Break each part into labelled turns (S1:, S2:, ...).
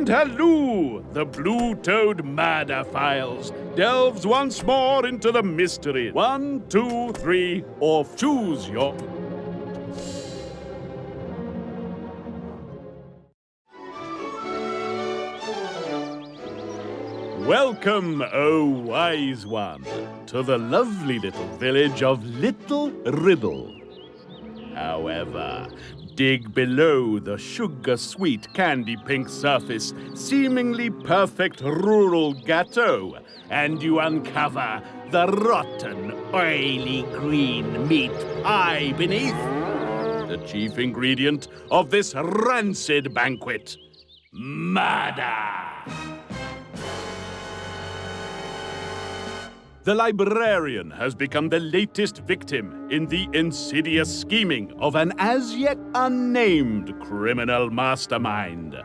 S1: And halloo! The Blue Toad Murder Files delves once more into the mystery. 1, 2, 3, or choose your... Welcome, O wise one, to the lovely little village of Little Riddle. However, dig below the sugar-sweet candy-pink surface, seemingly perfect rural gâteau, and you uncover the rotten, oily green meat pie beneath. The chief ingredient of this rancid banquet, murder. The librarian has become the latest victim in the insidious scheming of an as-yet unnamed criminal mastermind.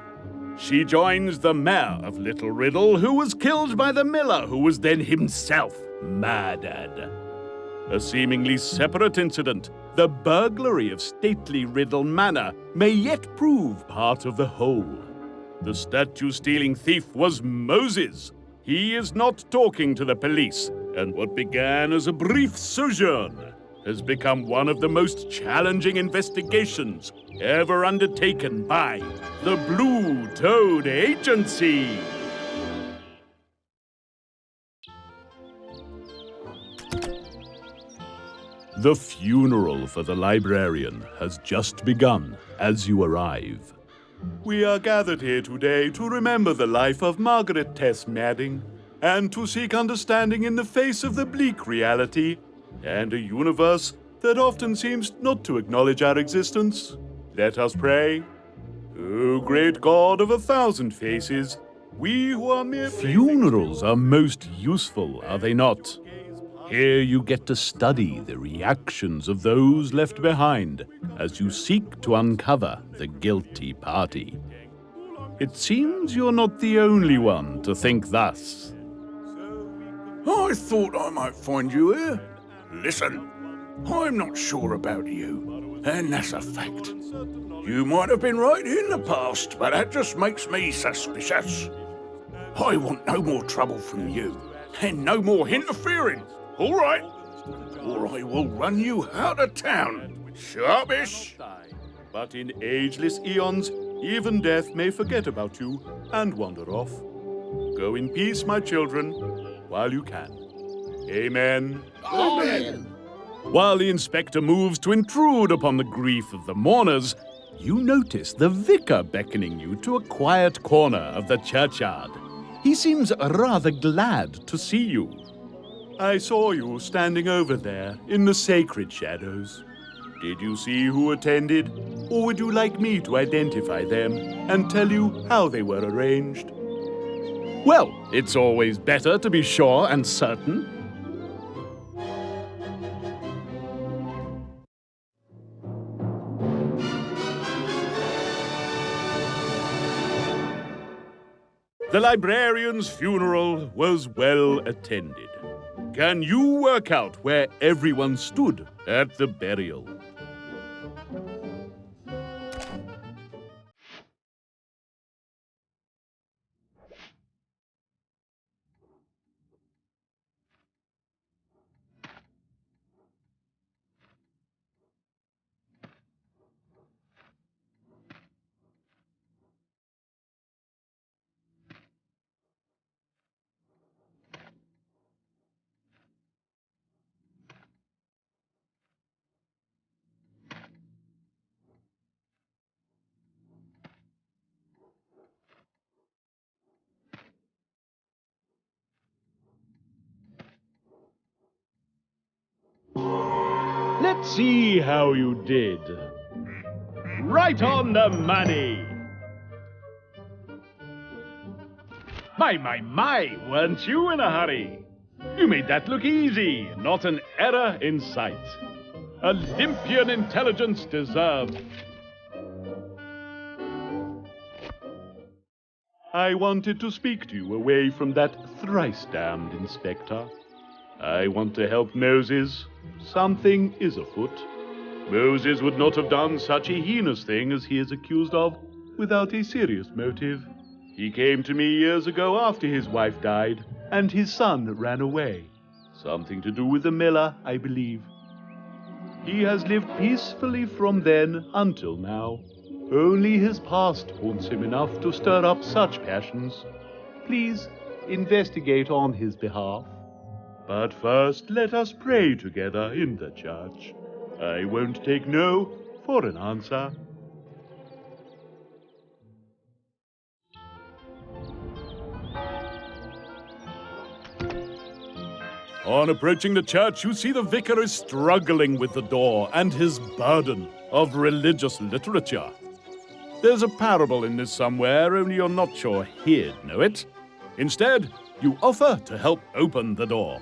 S1: She joins the mayor of Little Riddle, who was killed by the miller, who was then himself murdered. A seemingly separate incident, the burglary of stately Riddle Manor, may yet prove part of the whole. The statue-stealing thief was Moses. He is not talking to the police, and what began as a brief sojourn has become one of the most challenging investigations ever undertaken by the Blue Toad Agency. The funeral for the librarian has just begun as you arrive. We are gathered here today to remember the life of Margaret Tess Madding, and to seek understanding in the face of the bleak reality and a universe that often seems not to acknowledge our existence. Let us pray. O great God of 1,000 faces, we who are mere... Funerals are most useful, are they not? Here you get to study the reactions of those left behind as you seek to uncover the guilty party. It seems you're not the only one to think thus.
S2: I thought I might find you here. Listen, I'm not sure about you, and that's a fact. You might have been right in the past, but that just makes me suspicious. I want no more trouble from you, and no more interfering, all right? Or I will run you out of town. Sharpish!
S1: But in ageless eons, even death may forget about you and wander off. Go in peace, my children, while you can. Amen.
S2: Amen.
S1: While the inspector moves to intrude upon the grief of the mourners, you notice the vicar beckoning you to a quiet corner of the churchyard. He seems rather glad to see you. I saw you standing over there in the sacred shadows. Did you see who attended, or would you like me to identify them and tell you how they were arranged? Well, it's always better to be sure and certain. The librarian's funeral was well attended. Can you work out where everyone stood at the burial? Let's see how you did. Right on the money! My, weren't you in a hurry? You made that look easy, not an error in sight. Olympian intelligence deserved. I wanted to speak to you away from that thrice-damned inspector. I want to help Moses. Something is afoot. Moses would not have done such a heinous thing as he is accused of without a serious motive. He came to me years ago after his wife died, and his son ran away. Something to do with the miller, I believe. He has lived peacefully from then until now. Only his past haunts him enough to stir up such passions. Please investigate on his behalf. But first, let us pray together in the church. I won't take no for an answer. On approaching the church, you see the vicar is struggling with the door and his burden of religious literature. There's a parable in this somewhere, only you're not sure he'd know it. Instead, you offer to help open the door.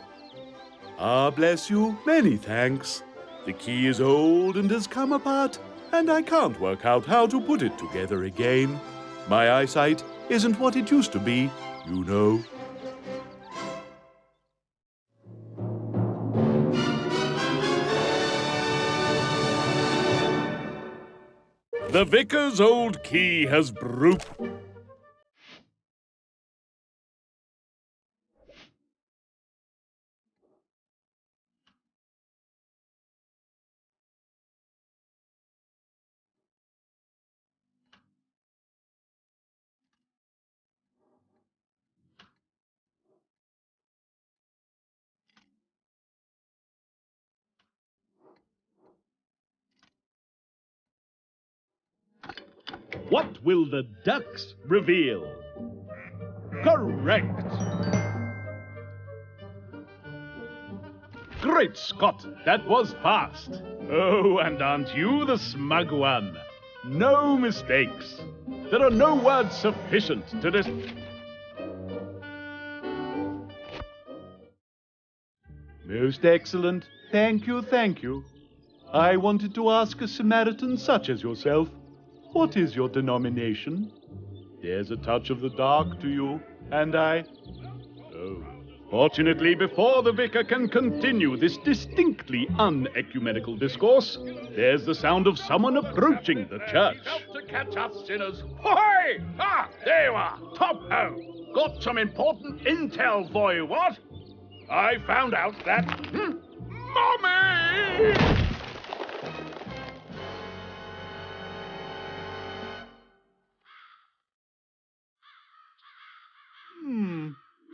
S1: Ah, bless you, many thanks. The key is old and has come apart, and I can't work out how to put it together again. My eyesight isn't what it used to be, you know. The vicar's old key has broke. What will the ducks reveal? Correct! Great Scott, that was fast! Oh, and aren't you the smug one? No mistakes. There are no words sufficient to Most excellent. Thank you, thank you. I wanted to ask a Samaritan such as yourself, what is your denomination? There's a touch of the dark to you, and Oh. Fortunately, before the vicar can continue this distinctly unecumenical discourse, there's the sound of someone approaching the church. Help to catch us sinners. Ahoy! Ah, there you are. Top-ho. Got some important intel for you, what? I found out that... Mommy!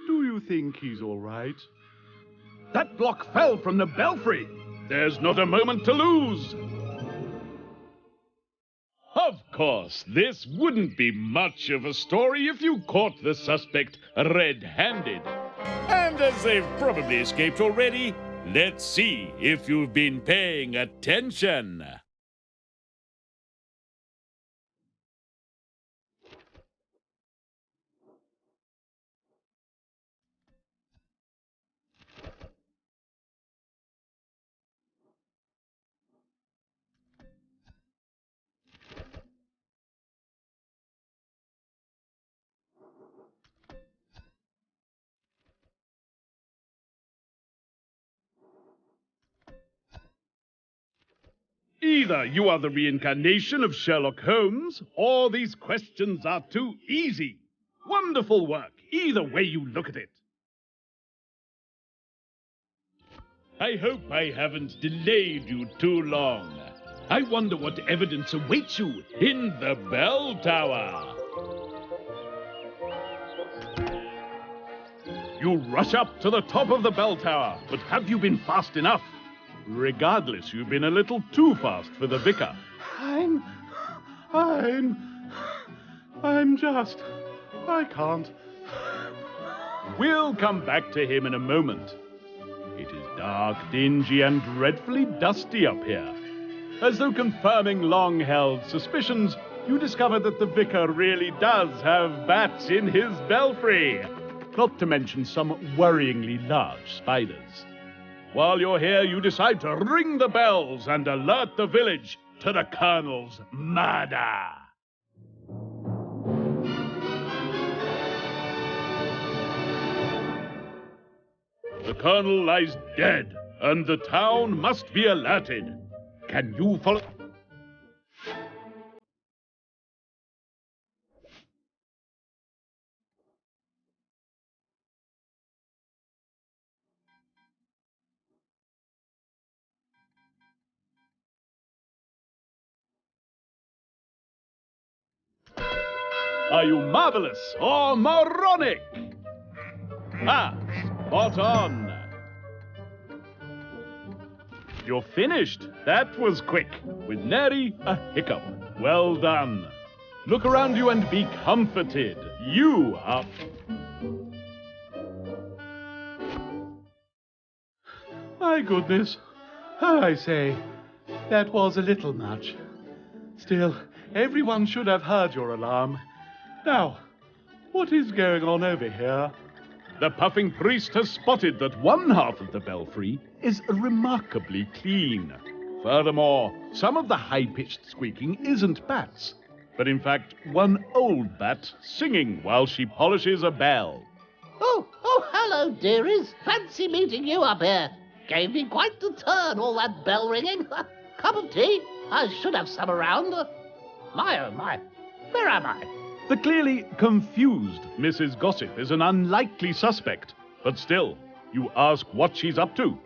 S1: Do you think he's all right? That block fell from the belfry. There's not a moment to lose. Of course, this wouldn't be much of a story if you caught the suspect red-handed. And as they've probably escaped already, let's see if you've been paying attention. Either you are the reincarnation of Sherlock Holmes, or these questions are too easy. Wonderful work, either way you look at it. I hope I haven't delayed you too long. I wonder what evidence awaits you in the bell tower. You rush up to the top of the bell tower, but have you been fast enough? Regardless, you've been a little too fast for the vicar. I can't. We'll come back to him in a moment. It is dark, dingy, and dreadfully dusty up here. As though confirming long-held suspicions, you discover that the vicar really does have bats in his belfry. Not to mention some worryingly large spiders. While you're here, you decide to ring the bells and alert the village to the Colonel's murder. The Colonel lies dead, and the town must be alerted. Can you follow... Are you marvelous or moronic? Ah, spot on. You're finished. That was quick. With nary a hiccup. Well done. Look around you and be comforted. You are... My goodness. I say, that was a little much. Still, everyone should have heard your alarm. Now, what is going on over here? The puffing priest has spotted that one half of the belfry is remarkably clean. Furthermore, some of the high-pitched squeaking isn't bats, but in fact one old bat singing while she polishes a bell.
S3: Oh, hello, dearies. Fancy meeting you up here. Gave me quite the turn, all that bell ringing. Cup of tea? I should have some around. My, oh my. Where am I?
S1: The clearly confused Mrs. Gossip is an unlikely suspect, but still, you ask what she's up to.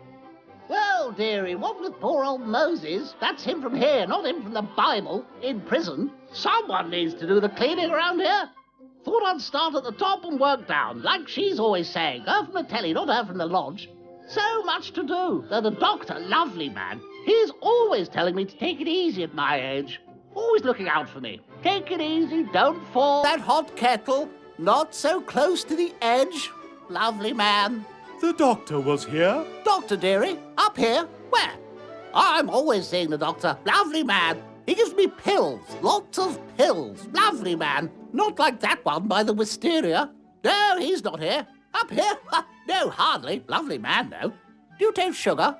S3: Well, dearie, what with poor old Moses, that's him from here, not him from the Bible, in prison. Someone needs to do the cleaning around here. Thought I'd start at the top and work down, like she's always saying. Her from the telly, not her from the lodge. So much to do, though the doctor, lovely man, he's always telling me to take it easy at my age. Always looking out for me. Take it easy, don't fall. That hot kettle, not so close to the edge. Lovely man.
S1: The doctor was here?
S3: Doctor, dearie, up here? Where? I'm always seeing the doctor. Lovely man. He gives me pills, lots of pills. Lovely man. Not like that one by the wisteria. No, he's not here. Up here? No, hardly. Lovely man, though. Do you take sugar?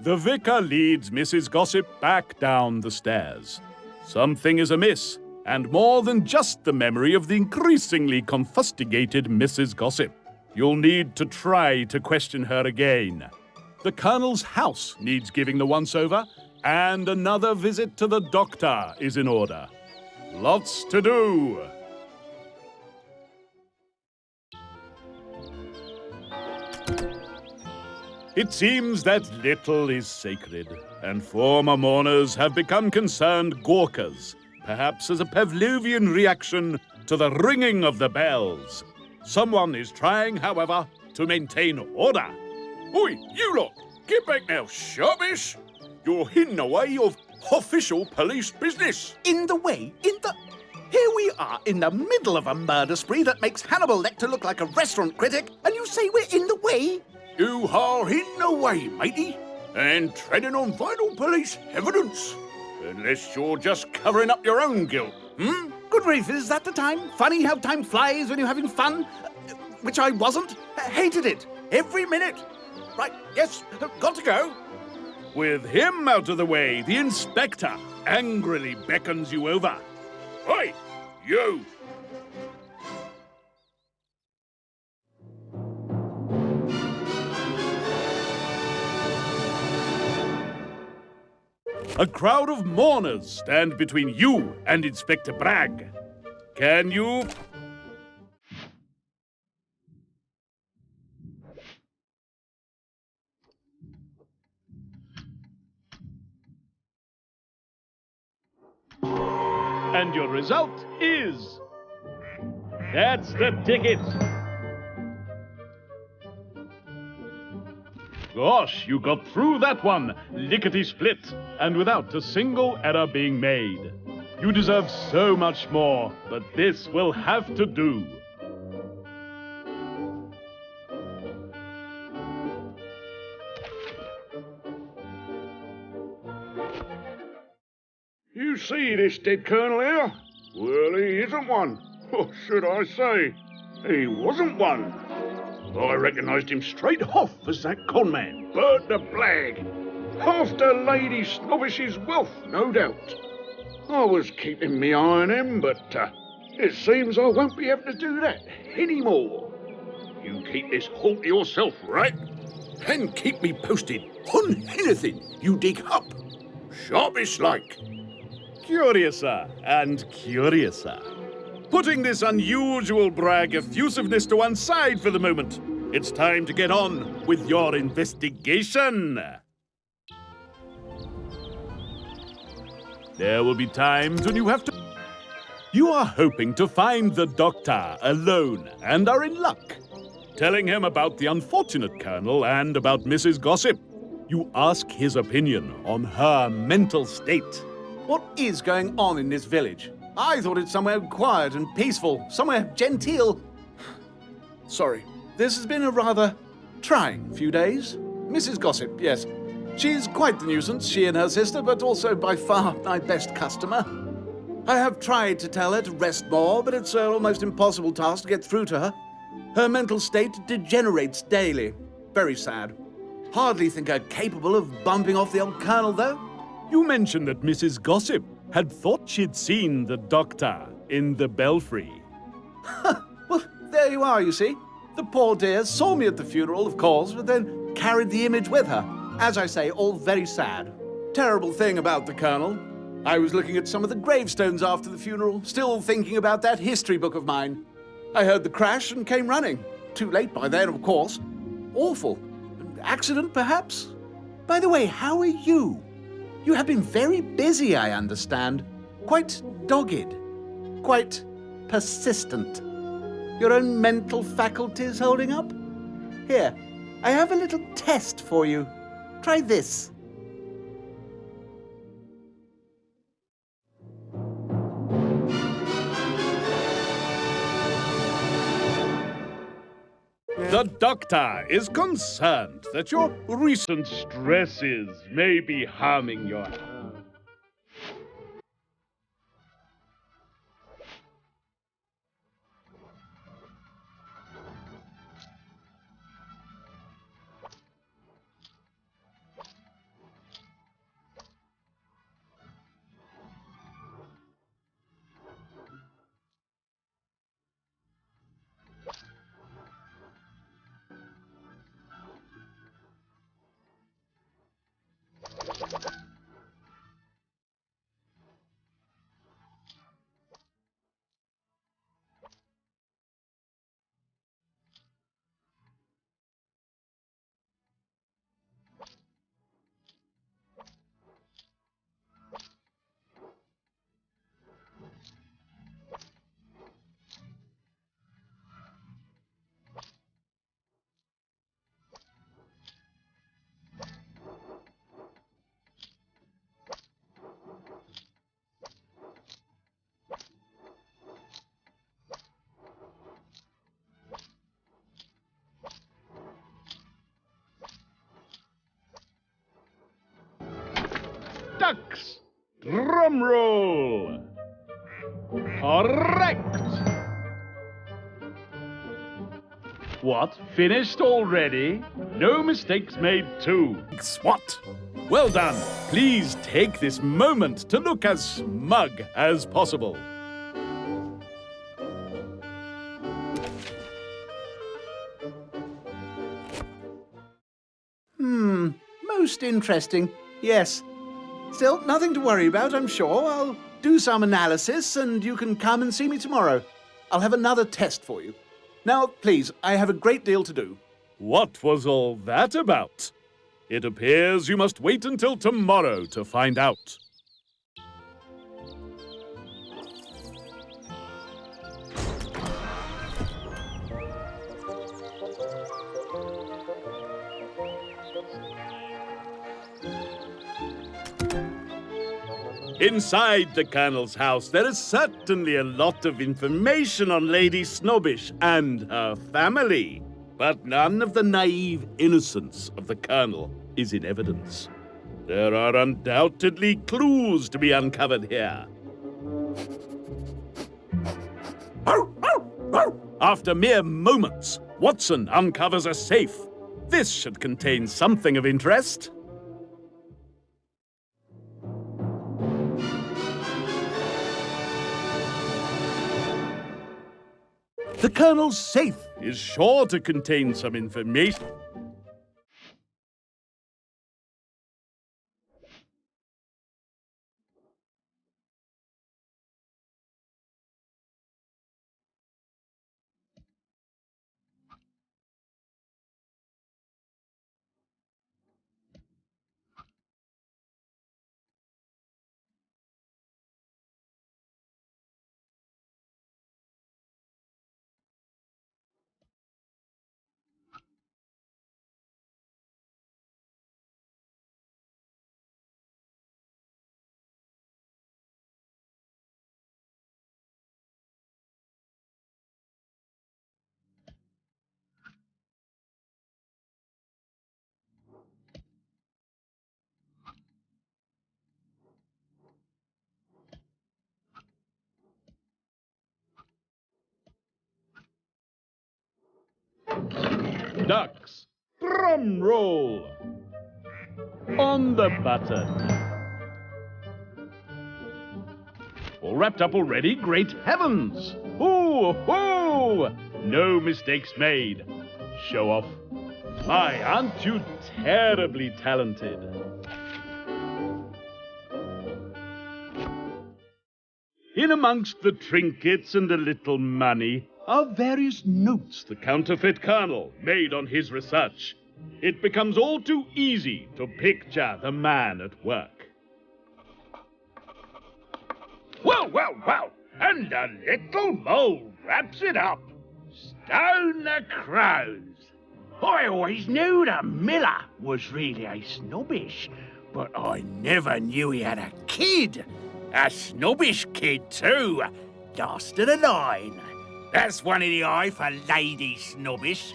S1: The vicar leads Mrs. Gossip back down the stairs. Something is amiss, and more than just the memory of the increasingly confustigated Mrs. Gossip. You'll need to try to question her again. The Colonel's house needs giving the once-over, and another visit to the doctor is in order. Lots to do. It seems that little is sacred, and former mourners have become concerned gawkers, perhaps as a Pavlovian reaction to the ringing of the bells. Someone is trying, however, to maintain order.
S2: Oi, you lot! Get back now, sharpish! You're in the way of official police business.
S4: In the way? Here we are in the middle of a murder spree that makes Hannibal Lecter look like a restaurant critic, and you say we're in the way?
S2: You are in the way, matey, and treading on vital police evidence. Unless you're just covering up your own guilt,
S4: Good grief, is that the time? Funny how time flies when you're having fun? Which I wasn't. Hated it. Every minute. Right, yes, got to go.
S1: With him out of the way, the inspector angrily beckons you over.
S2: Oi, you!
S1: A crowd of mourners stand between you and Inspector Bragg. Can you... And your result is... That's the ticket. Gosh, you got through that one, lickety-split, and without a single error being made. You deserve so much more, but this will have to do.
S2: You see this dead colonel here? Well, he isn't one. Or should I say, he wasn't one. I recognised him straight off as that conman, Bert the Blag. After Lady Snobbish's wealth, no doubt. I was keeping me eye on him, but it seems I won't be able to do that anymore. You keep this halt to yourself, right? And keep me posted on anything you dig up. Sharpish like.
S1: Curiouser and curiouser. Putting this unusual Bragg effusiveness to one side for the moment, it's time to get on with your investigation. There will be times when you have to... You are hoping to find the doctor alone and are in luck. Telling him about the unfortunate Colonel and about Mrs. Gossip. You ask his opinion on her mental state.
S4: What is going on in this village? I thought it somewhere quiet and peaceful, somewhere genteel. Sorry, this has been a rather trying few days. Mrs. Gossip, yes. She's quite the nuisance, she and her sister, but also by far my best customer. I have tried to tell her to rest more, but it's an almost impossible task to get through to her. Her mental state degenerates daily. Very sad. Hardly think her capable of bumping off the old Colonel, though.
S1: You mentioned that Mrs. Gossip had thought she'd seen the doctor in the belfry.
S4: Well, there you are, you see. The poor dear saw me at the funeral, of course, but then carried the image with her. As I say, all very sad. Terrible thing about the Colonel. I was looking at some of the gravestones after the funeral, still thinking about that history book of mine. I heard the crash and came running. Too late by then, of course. Awful. An accident, perhaps? By the way, how are you? You have been very busy, I understand. Quite dogged. Quite persistent. Your own mental faculties holding up? Here, I have a little test for you. Try this.
S1: The doctor is concerned that your recent stresses may be harming your health. Ducks! Drum roll! Correct! What? Finished already? No mistakes made too. What? Well done. Please take this moment to look as smug as possible.
S4: Most interesting. Yes. Still, nothing to worry about, I'm sure. I'll do some analysis and you can come and see me tomorrow. I'll have another test for you. Now, please, I have a great deal to do.
S1: What was all that about? It appears you must wait until tomorrow to find out. Inside the Colonel's house, there is certainly a lot of information on Lady Snobbish and her family. But none of the naive innocence of the Colonel is in evidence. There are undoubtedly clues to be uncovered here. After mere moments, Watson uncovers a safe. This should contain something of interest. The Colonel's safe is sure to contain some information. Drum roll. On the button. All wrapped up already? Great heavens! Ooh, hoo! No mistakes made. Show off. My, aren't you terribly talented? In amongst the trinkets and a little money are various notes the counterfeit colonel made on his research. It becomes all too easy to picture the man at work. Well, well, well, and a little mole wraps it up. Stone the crows.
S2: I always knew the miller was really a snobbish, but I never knew he had a kid. A snobbish kid, too. Last of the line. That's one in the eye for Lady Snobbish.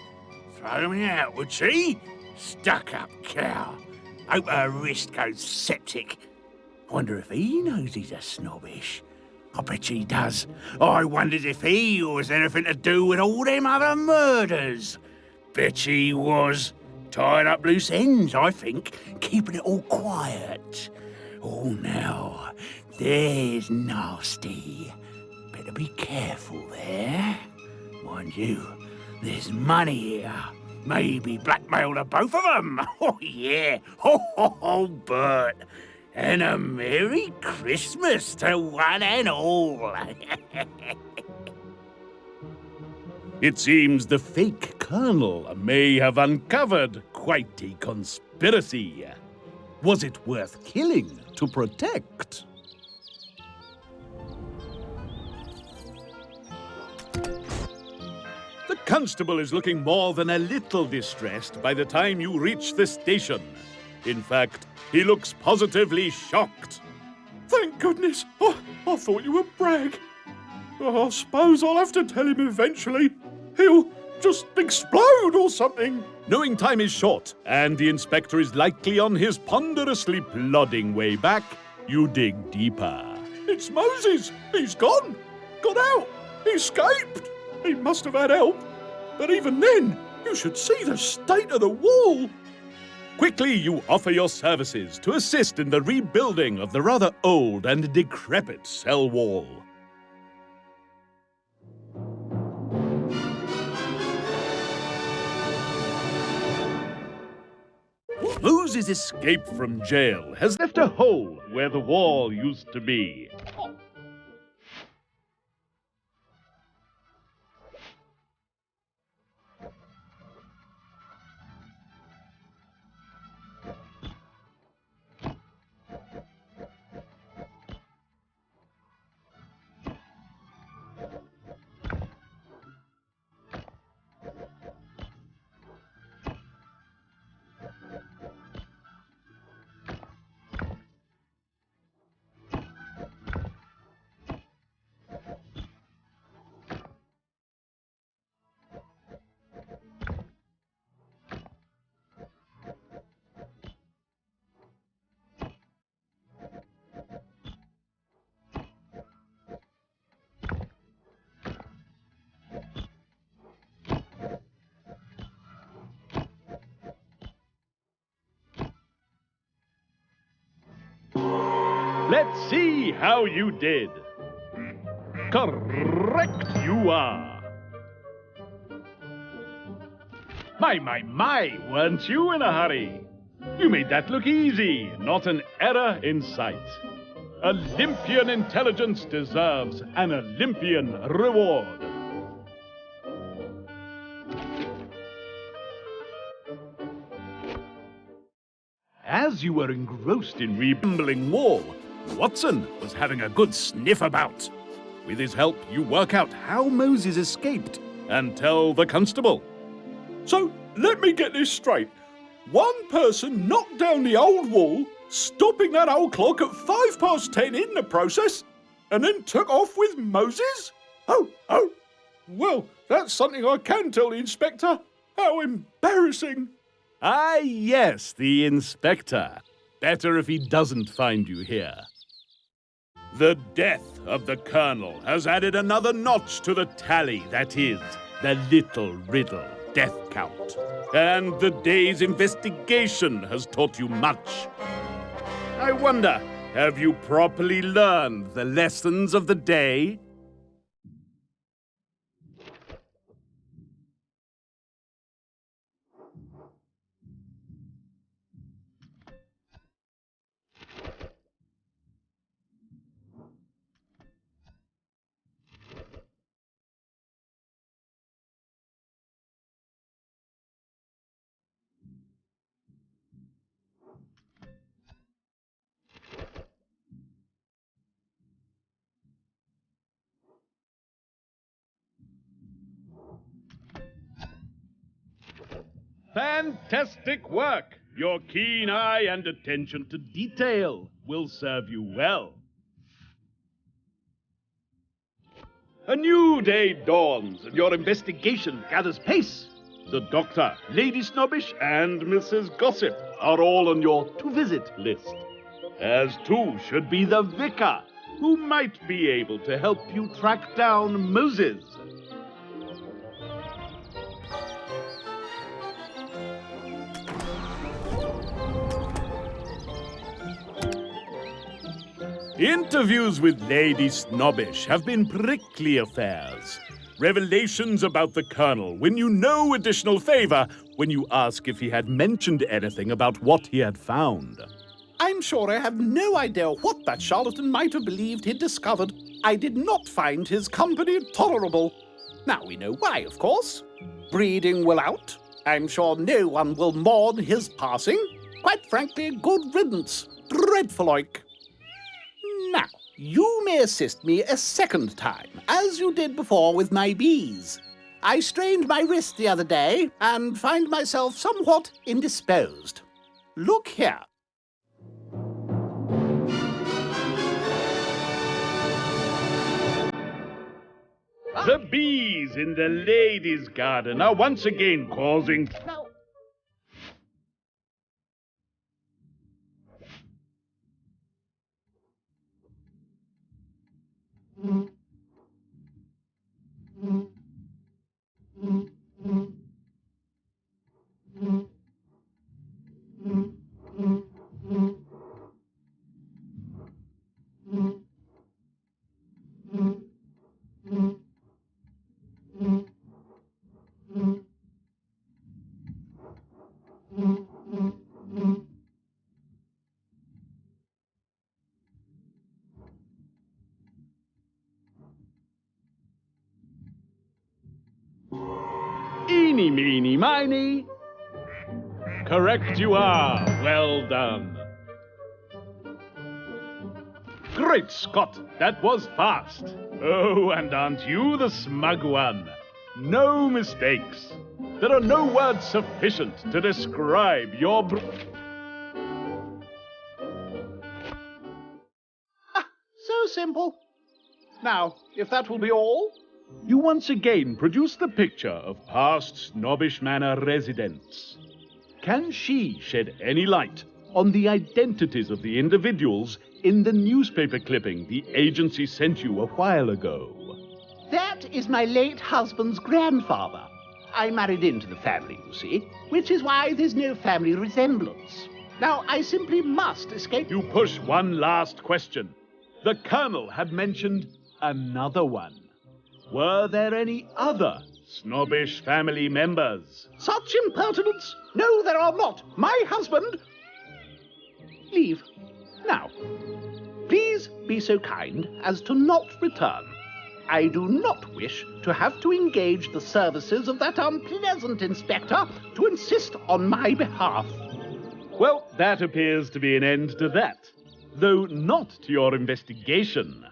S2: Throw me out, would she? Stuck-up cow. Hope her wrist goes septic. Wonder if he knows he's a snobbish. I bet he does. I wondered if he was anything to do with all them other murders. Bet he was. Tied up loose ends, I think. Keeping it all quiet. Oh, now, there's nasty. Better be careful there. Mind you, there's money here. Maybe blackmail to both of them. Oh, yeah. Ho, Bert. And a Merry Christmas to one and all.
S1: It seems the fake colonel may have uncovered quite a conspiracy. Was it worth killing to protect? The constable is looking more than a little distressed by the time you reach the station. In fact, he looks positively shocked.
S5: Thank goodness! Oh, I thought you were Bragg. Oh, I suppose I'll have to tell him eventually. He'll just explode or something.
S1: Knowing time is short, and the inspector is likely on his ponderously plodding way back, you dig deeper.
S5: It's Moses! He's gone! Got out! He escaped! He must have had help. But even then, you should see the state of the wall.
S1: Quickly, you offer your services to assist in the rebuilding of the rather old and decrepit cell wall. Moses' escape from jail has left a hole where the wall used to be. Let's see how you did. Correct you are. My, weren't you in a hurry? You made that look easy, not an error in sight. Olympian intelligence deserves an Olympian reward. As you were engrossed in rebuilding wall, Watson was having a good sniff about. With his help, you work out how Moses escaped and tell the constable.
S5: So, let me get this straight. One person knocked down the old wall, stopping that old clock at 10:05 in the process, and then took off with Moses? Oh, well, that's something I can tell the inspector. How embarrassing.
S1: Ah, yes, the inspector. Better if he doesn't find you here. The death of the colonel has added another notch to the tally that is the little riddle death count. And the day's investigation has taught you much. I wonder, have you properly learned the lessons of the day? Fantastic work! Your keen eye and attention to detail will serve you well. A new day dawns and your investigation gathers pace. The Doctor, Lady Snobbish, and Mrs. Gossip are all on your to-visit list. As too should be the Vicar, who might be able to help you track down Moses. Interviews with Lady Snobbish have been prickly affairs. Revelations about the Colonel win you no additional favor when you ask if he had mentioned anything about what he had found.
S4: I'm sure I have no idea what that charlatan might have believed he'd discovered. I did not find his company tolerable. Now we know why, of course. Breeding will out. I'm sure no one will mourn his passing. Quite frankly, good riddance. Dreadful oik. Now, you may assist me a second time, as you did before with my bees. I strained my wrist the other day and find myself somewhat indisposed. Look here.
S1: The bees in the ladies' garden are once again causing...
S3: Now,
S1: Eeny, meeny, miny. Correct you are. Well done. Great Scott, that was fast. Oh, and aren't you the smug one? No mistakes. There are no words sufficient to describe your...
S4: So simple. Now, if that will be all...
S1: You once again produce the picture of past Snobbish Manor residents. Can she shed any light on the identities of the individuals in the newspaper clipping the agency sent you a while ago?
S3: that is my late husband's grandfather. I married into the family, you see, which is why there's no family resemblance. Now, I simply must escape...
S1: You push one last question. The Colonel had mentioned another one. Were there any other Snobbish family members?
S3: Such impertinence! No, there are not. My husband... Leave. Now, please be so kind as to not return. I do not wish to have to engage the services of that unpleasant inspector to insist on my behalf.
S1: Well, that appears to be an end to that, though not to your investigation.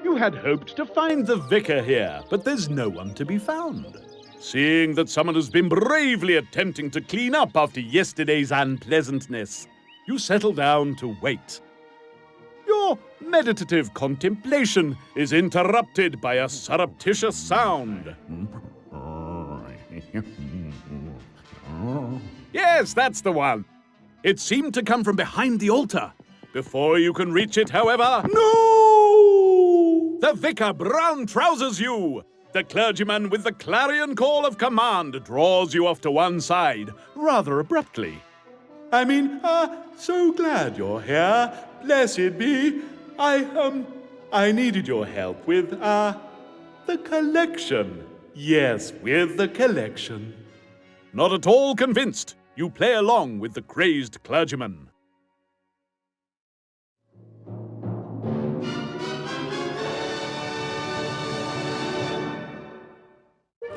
S1: You had hoped to find the vicar here, but there's no one to be found. Seeing that someone has been bravely attempting to clean up after yesterday's unpleasantness, you settle down to wait. Your meditative contemplation is interrupted by a surreptitious sound. Yes, that's the one. It seemed to come from behind the altar. Before you can reach it, however,
S5: No!
S1: the vicar brown trousers you! The clergyman with the clarion call of command draws you off to one side, rather abruptly.
S5: So glad you're here. Blessed be. I needed your help with, the collection. Yes, with the collection.
S1: Not at all convinced, you play along with the crazed clergyman.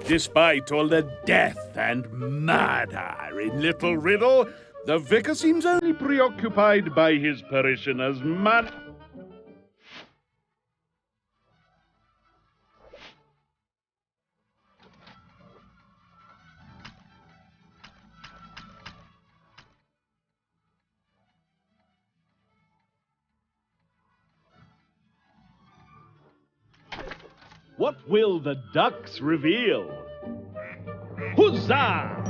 S1: Despite all the death and murder in Little Riddle, the vicar seems only preoccupied by his parishioners' money. What will the ducks reveal? Huzzah!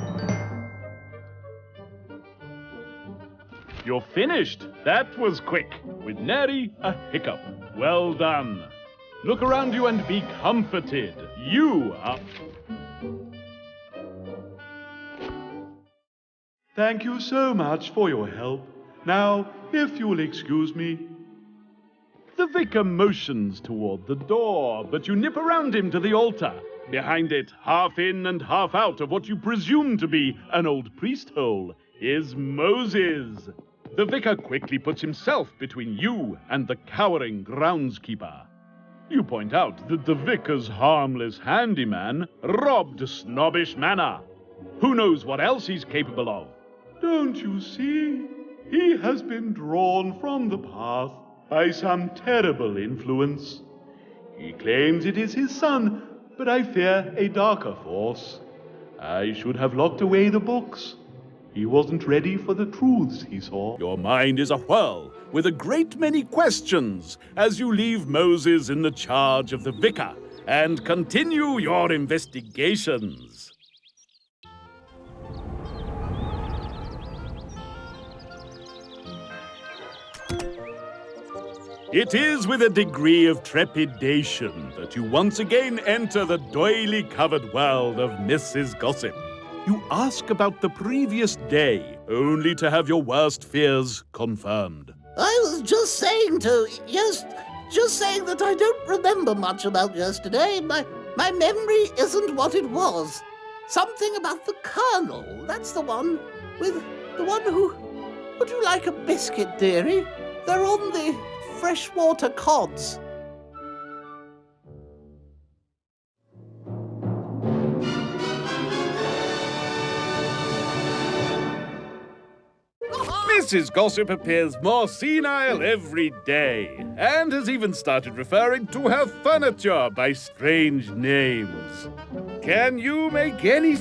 S1: You're finished. That was quick. With nary a hiccup. Well done. Look around you and be comforted. You are...
S5: Thank you so much for your help. Now, if you'll excuse me.
S1: The vicar motions toward the door, but you nip around him to the altar. Behind it, half in and half out of what you presume to be an old priest hole, is Moses. The vicar quickly puts himself between you and the cowering groundskeeper. You point out that the vicar's harmless handyman robbed Snobbish Manor. Who knows what else he's capable of?
S5: Don't you see? He has been drawn from the path by some terrible influence. He claims it is his son, but I fear a darker force. I should have locked away the books. He wasn't ready for the truths he saw.
S1: Your mind is a whirl with a great many questions as you leave Moses in the charge of the vicar and continue your investigations. It is with a degree of trepidation that you once again enter the doily-covered world of Mrs. Gossip. You ask about the previous day, only to have your worst fears confirmed.
S3: I was just saying that I don't remember much about yesterday. My memory isn't what it was. Something about the Colonel. That's the one who... Would you like a biscuit, dearie? They're on the freshwater cods.
S1: Mrs. Gossip appears more senile every day, and has even started referring to her furniture by strange names. Can you make any...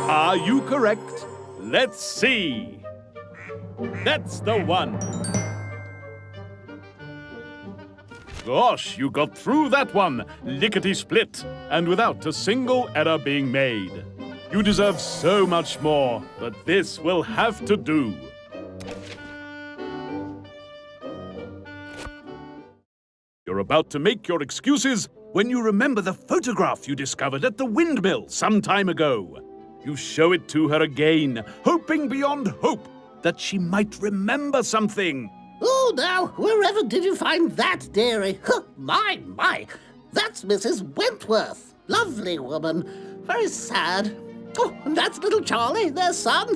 S1: Are you correct? Let's see. That's the one. Gosh, you got through that one, lickety-split, and without a single error being made. You deserve so much more, but this will have to do. You're about to make your excuses, when you remember the photograph you discovered at the windmill some time ago. You show it to her again, hoping beyond hope that she might remember something.
S3: Oh, now, wherever did you find that, dearie? My, that's Mrs. Wentworth. Lovely woman. Very sad. Oh, and that's little Charlie, their son.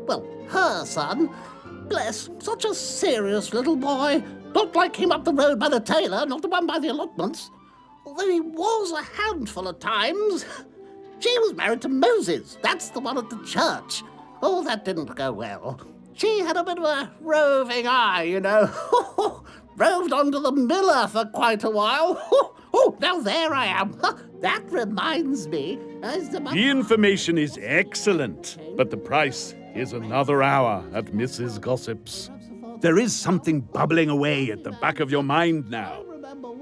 S3: Well, her son. Bless, such a serious little boy. Not like him up the road by the tailor, not the one by the allotments. Although he was a handful at times. She was married to Moses. That's the one at the church. Oh, that didn't go well. She had a bit of a roving eye, you know. Roved onto the miller for quite a while. Oh, now there I am. That reminds me.
S1: The information is excellent, but the price is another hour at Mrs. Gossip's. There is something bubbling away at the back of your mind now.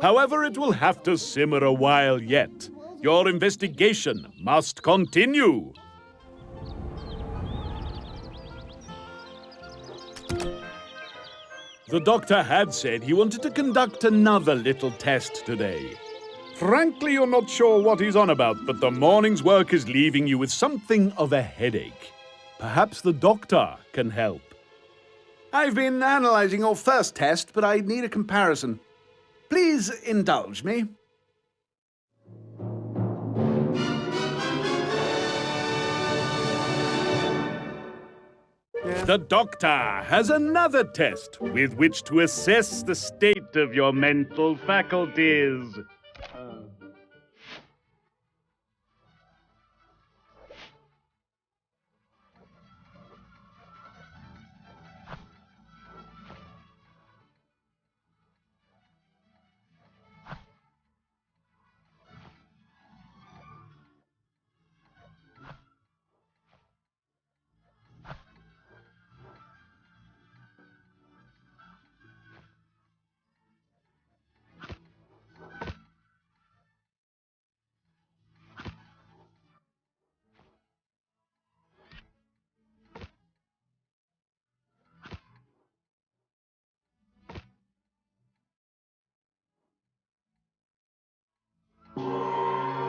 S1: However, it will have to simmer a while yet. Your investigation must continue. The doctor had said he wanted to conduct another little test today. Frankly, you're not sure what he's on about, but the morning's work is leaving you with something of a headache. Perhaps the doctor can help.
S4: I've been analyzing your first test, but I need a comparison. Please indulge me.
S1: The doctor has another test with which to assess the state of your mental faculties.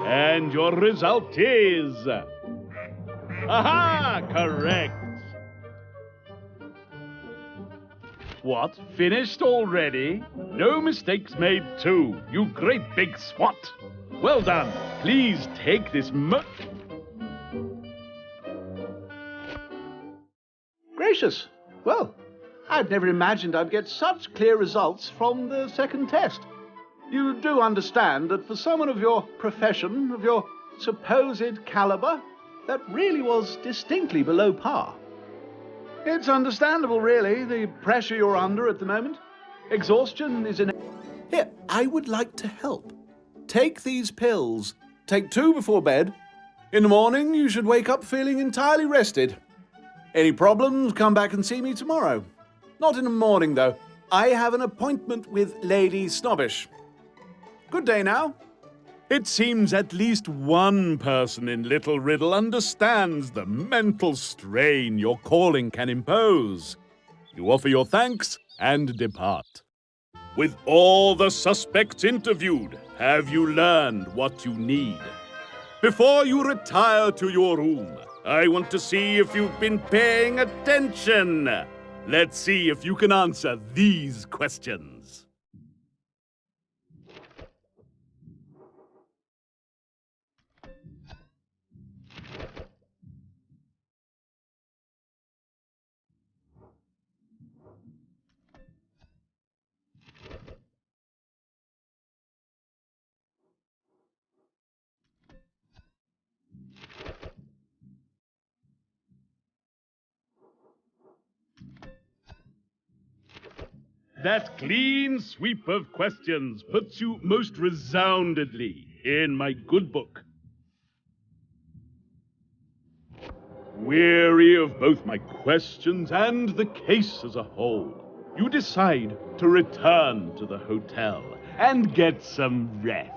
S1: And your result is... Aha! Correct! What? Finished already? No mistakes made too, you great big swat! Well done! Please take this
S4: Gracious. Well, I'd never imagined I'd get such clear results from the second test. You do understand that for someone of your profession, of your supposed caliber, that really was distinctly below par. It's understandable, really, the pressure you're under at the moment. Exhaustion is in... Here, I would like to help. Take these pills. Take 2 before bed. In the morning, you should wake up feeling entirely rested. Any problems, come back and see me tomorrow. Not in the morning, though. I have an appointment with Lady Snobbish. Good day now.
S1: It seems at least one person in Little Riddle understands the mental strain your calling can impose. You offer your thanks and depart. With all the suspects interviewed, have you learned what you need? Before you retire to your room, I want to see if you've been paying attention. Let's see if you can answer these questions. That clean sweep of questions puts you most resoundingly in my good book. Weary of both my questions and the case as a whole, you decide to return to the hotel and get some rest.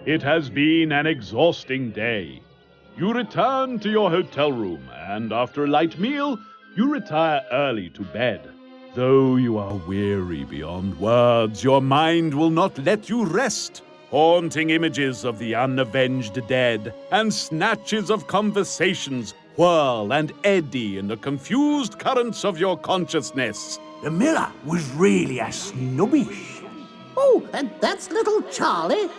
S1: It has been an exhausting day. You return to your hotel room, and after a light meal, you retire early to bed. Though you are weary beyond words, your mind will not let you rest. Haunting images of the unavenged dead and snatches of conversations whirl and eddy in the confused currents of your consciousness.
S2: The miller was really a snobbish.
S3: Oh, and that's little Charlie.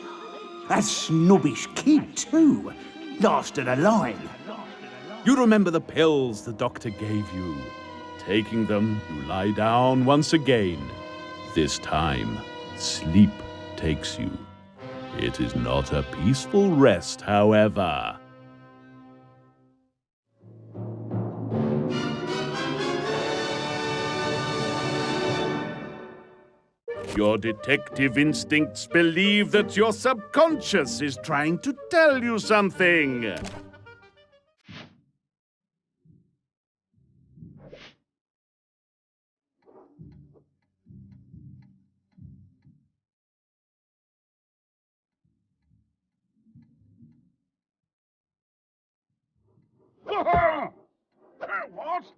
S2: A snobbish kid, too. Last of the line.
S1: You remember the pills the doctor gave you. Taking them, you lie down once again. This time, sleep takes you. It is not a peaceful rest, however. Your detective instincts believe that your subconscious is trying to tell you something.
S2: What?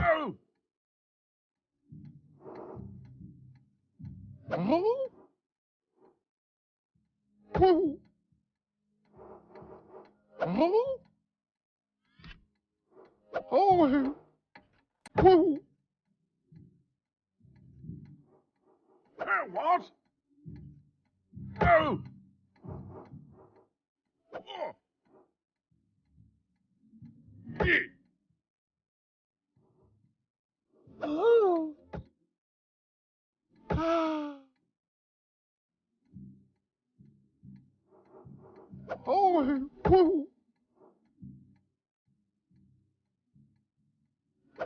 S2: Oh! What? Oh!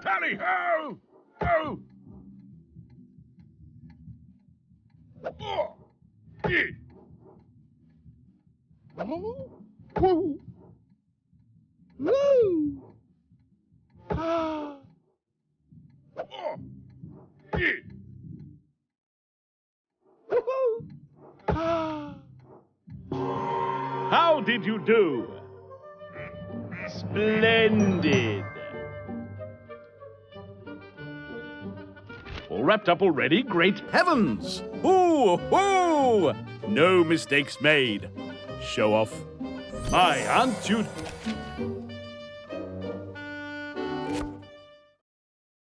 S2: Tally ho! Oh!
S1: How did you do? Splendid. All wrapped up already? Great heavens! Ooh, ooh! No mistakes made. Show off. My, aren't you...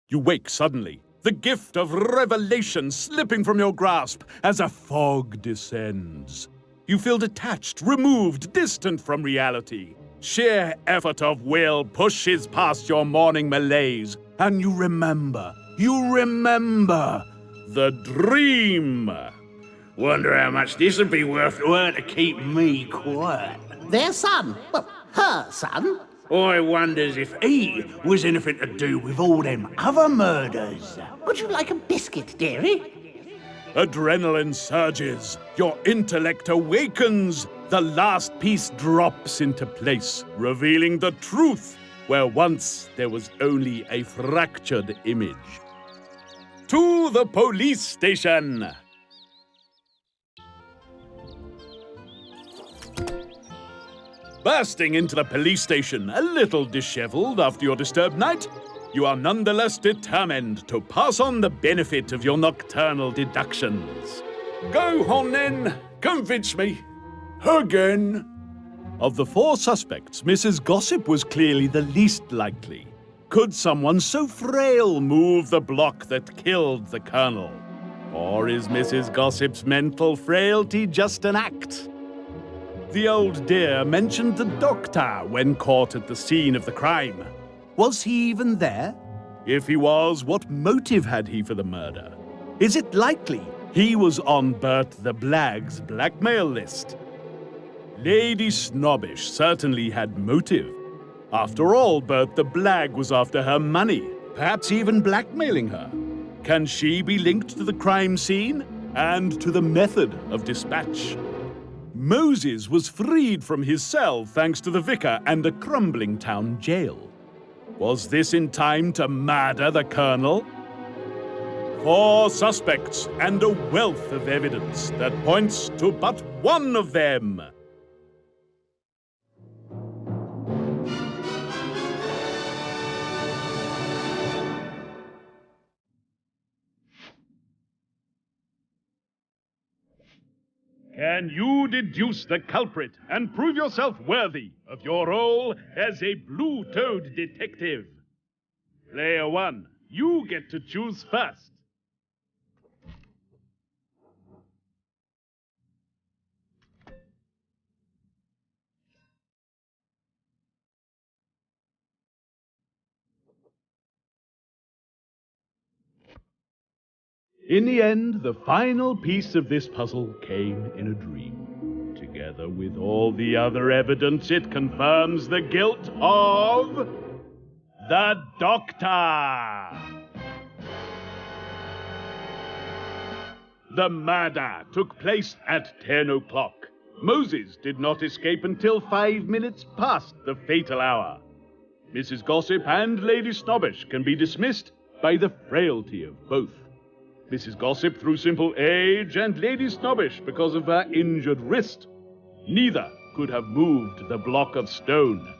S1: You wake suddenly, the gift of revelation slipping from your grasp as a fog descends. You feel detached, removed, distant from reality. Sheer effort of will pushes past your morning malaise, and you remember the dream.
S2: Wonder how much this'd be worth to her to keep me quiet.
S3: Their son. Well, her son.
S2: I wonders if he was anything to do with all them other murders.
S3: Would you like a biscuit, dearie?
S1: Adrenaline surges, your intellect awakens, the last piece drops into place, revealing the truth where once there was only a fractured image. To the police station! Bursting into the police station, a little disheveled after your disturbed night, you are nonetheless determined to pass on the benefit of your nocturnal deductions. Go on then, convince me.
S2: Again?
S1: Of the four suspects, Mrs. Gossip was clearly the least likely. Could someone so frail move the block that killed the Colonel? Or is Mrs. Gossip's mental frailty just an act? The old dear mentioned the doctor when caught at the scene of the crime. Was he even there? If he was, what motive had he for the murder? Is it likely he was on Bert the Blag's blackmail list? Lady Snobbish certainly had motive. After all, Bert the Blag was after her money, perhaps even blackmailing her. Can she be linked to the crime scene and to the method of dispatch? Moses was freed from his cell thanks to the vicar and a crumbling town jail. Was this in time to murder the colonel? 4 suspects and a wealth of evidence that points to but one of them. Can you deduce the culprit and prove yourself worthy of your role as a blue-toed detective? Player 1, you get to choose first. In the end, the final piece of this puzzle came in a dream. Together with all the other evidence, it confirms the guilt of the Doctor. The murder took place at 10 o'clock. Moses did not escape until 5 minutes past the fatal hour. Mrs. Gossip and Lady Snobbish can be dismissed by the frailty of both. Mrs. Gossip through simple age, and Lady Snobbish because of her injured wrist. Neither could have moved the block of stone.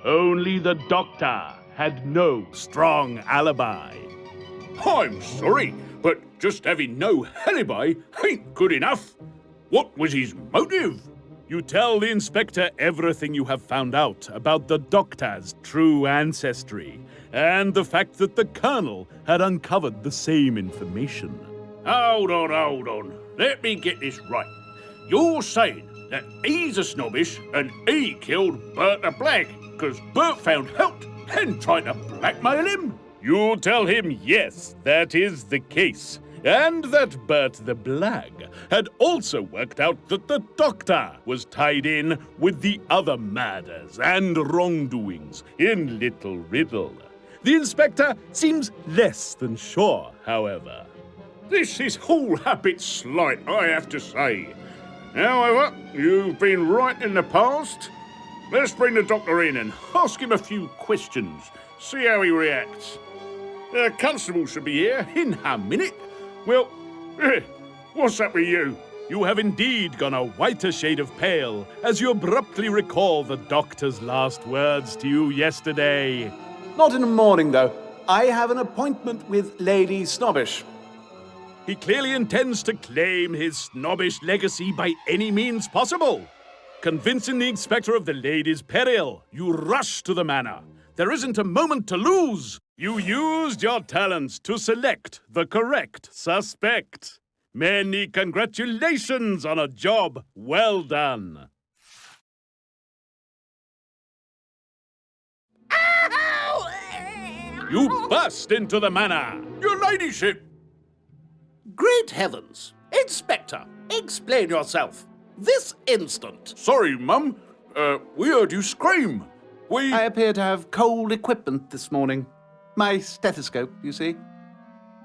S1: Only the Doctor had no strong alibi.
S2: I'm sorry, but just having no alibi ain't good enough. What was his motive?
S1: You tell the inspector everything you have found out about the Doctor's true ancestry, and the fact that the Colonel had uncovered the same information.
S2: Hold on. Let me get this right. You're saying that he's a snobbish and he killed Bert the Blag because Bert found out and tried to blackmail him?
S1: You tell him yes, that is the case, and that Bert the Blag had also worked out that the Doctor was tied in with the other murders and wrongdoings in Little Riddle. The inspector seems less than sure, however.
S2: This is all a bit slight, I have to say. However, you've been right in the past. Let's bring the Doctor in and ask him a few questions. See how he reacts. The constable should be here in a minute. Well, what's up with you?
S1: You have indeed gone a whiter shade of pale as you abruptly recall the Doctor's last words to you yesterday.
S4: Not in the morning, though. I have an appointment with Lady Snobbish.
S1: He clearly intends to claim his snobbish legacy by any means possible. Convincing the inspector of the lady's peril, you rush to the manor. There isn't a moment to lose. You used your talents to select the correct suspect. Many congratulations on a job well done. You burst into the manor.
S2: Your ladyship!
S3: Great heavens! Inspector, explain yourself. This instant.
S2: Sorry, Mum. We heard you scream.
S4: I appear to have cold equipment this morning. My stethoscope, you see.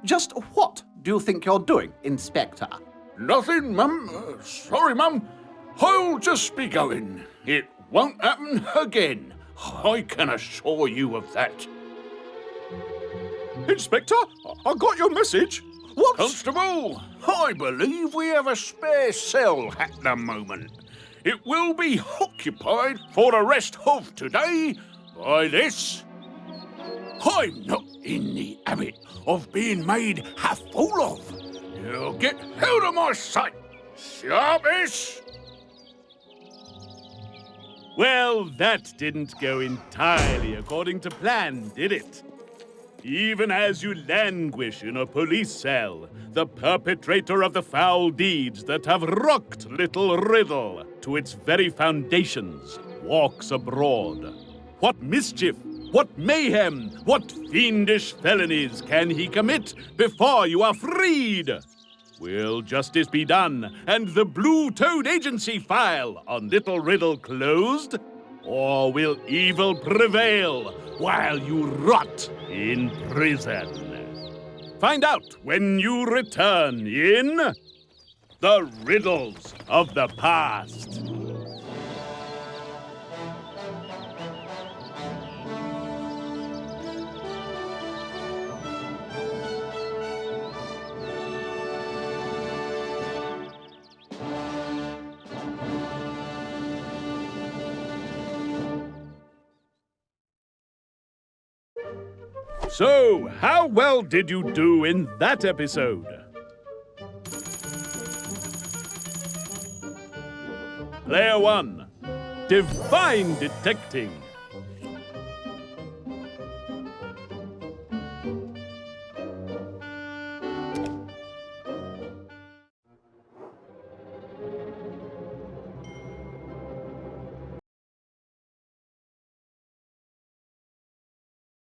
S4: Just what do you think you're doing, Inspector?
S2: Nothing, Mum. Sorry, Mum. I'll just be going. It won't happen again. I can assure you of that.
S5: Inspector, I got your message. What?
S2: Constable, I believe we have a spare cell at the moment. It will be occupied for the rest of today by this. I'm not in the habit of being made a fool of. You'll get out of my sight, sharpish!
S1: Well, that didn't go entirely according to plan, did it? Even as you languish in a police cell, the perpetrator of the foul deeds that have rocked Little Riddle to its very foundations walks abroad. What mischief, what mayhem, what fiendish felonies can he commit before you are freed? Will justice be done and the Blue Toad Agency file on Little Riddle closed? Or will evil prevail while you rot in prison? Find out when you return in The Riddles of the Past. So, how well did you do in that episode? Player 1, Divine Detecting.